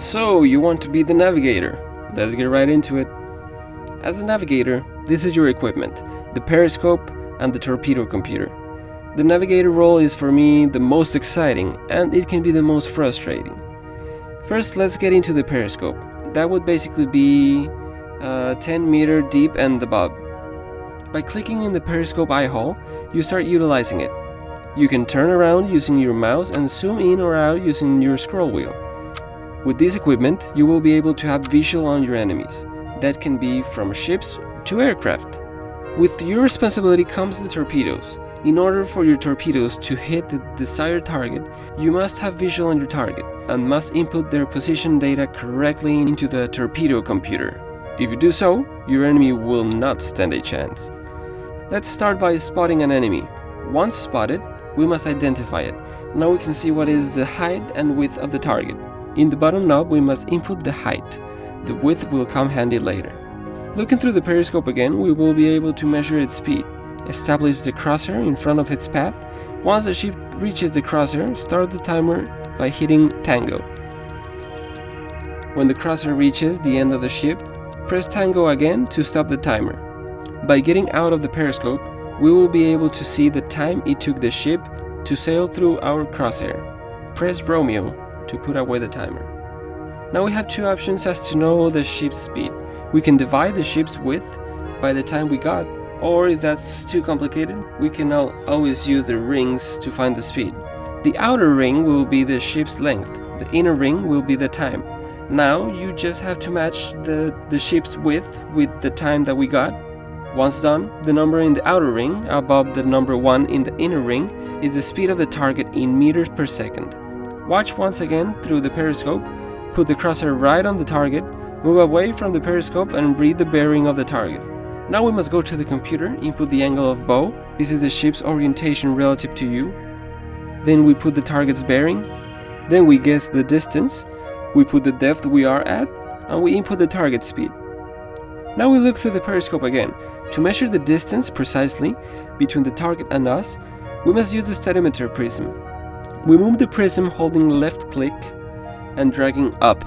So, you want to be the navigator? Let's get right into it. As a navigator, this is your equipment, the periscope and the torpedo computer. The navigator role is for me the most exciting, and it can be the most frustrating. First, let's get into the periscope. That would basically be 10 meter deep and above. By clicking in the periscope eye hole, you start utilizing it. You can turn around using your mouse and zoom in or out using your scroll wheel. With this equipment, you will be able to have visual on your enemies. That can be from ships to aircraft. With your responsibility comes the torpedoes. In order for your torpedoes to hit the desired target, you must have visual on your target and must input their position data correctly into the torpedo computer. If you do so, your enemy will not stand a chance. Let's start by spotting an enemy. Once spotted, we must identify it. Now we can see what is the height and width of the target. In the bottom knob, we must input the height. The width will come handy later. Looking through the periscope again, we will be able to measure its speed. Establish the crosshair in front of its path. Once the ship reaches the crosshair, start the timer by hitting Tango. When the crosshair reaches the end of the ship, press Tango again to stop the timer. By getting out of the periscope, we will be able to see the time it took the ship to sail through our crosshair. Press Romeo to put away the timer. Now we have two options as to know the ship's speed. We can divide the ship's width by the time we got, or if that's too complicated, we can always use the rings to find the speed. The outer ring will be the ship's length, the inner ring will be the time. Now you just have to match the ship's width with the time that we got. Once done, the number in the outer ring above the number 1 in the inner ring is the speed of the target in meters per second. Watch once again through the periscope, put the crosshair right on the target, move away from the periscope and read the bearing of the target. Now we must go to the computer, input the angle of bow. This is the ship's orientation relative to you. Then we put the target's bearing. Then we guess the distance. We put the depth we are at, and we input the target speed. Now we look through the periscope again. To measure the distance precisely between the target and us, we must use the steadometer prism. We move the prism holding left click and dragging up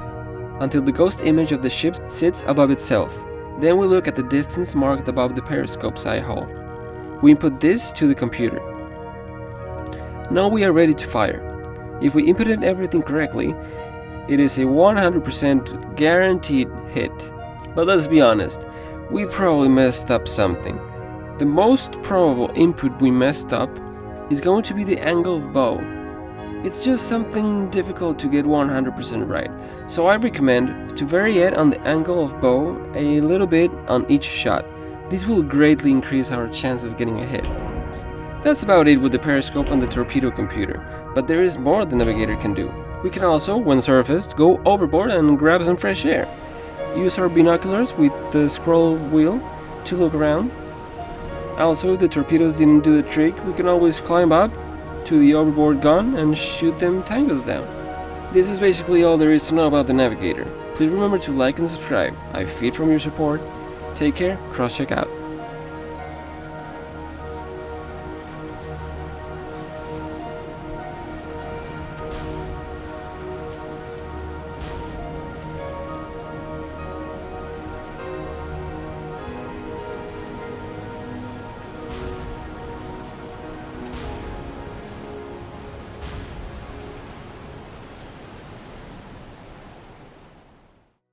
until the ghost image of the ship sits above itself. Then we look at the distance marked above the periscope's eye hole. We input this to the computer. Now we are ready to fire. If we inputted everything correctly, it is a 100% guaranteed hit. But let's be honest, we probably messed up something. The most probable input we messed up is going to be the angle of bow. It's just something difficult to get 100% right, so I recommend to vary it on the angle of bow a little bit on each shot. This will greatly increase our chance of getting a hit. That's about it with the periscope and the torpedo computer, but there is more the navigator can do. We can also, when surfaced, go overboard and grab some fresh air. Use our binoculars with the scroll wheel to look around. Also, if the torpedoes didn't do the trick, we can always climb up to the overboard gun and shoot them tangos down. This is basically all there is to know about the navigator. Please remember to like and subscribe. I feed from your support. Take care, cross-check out.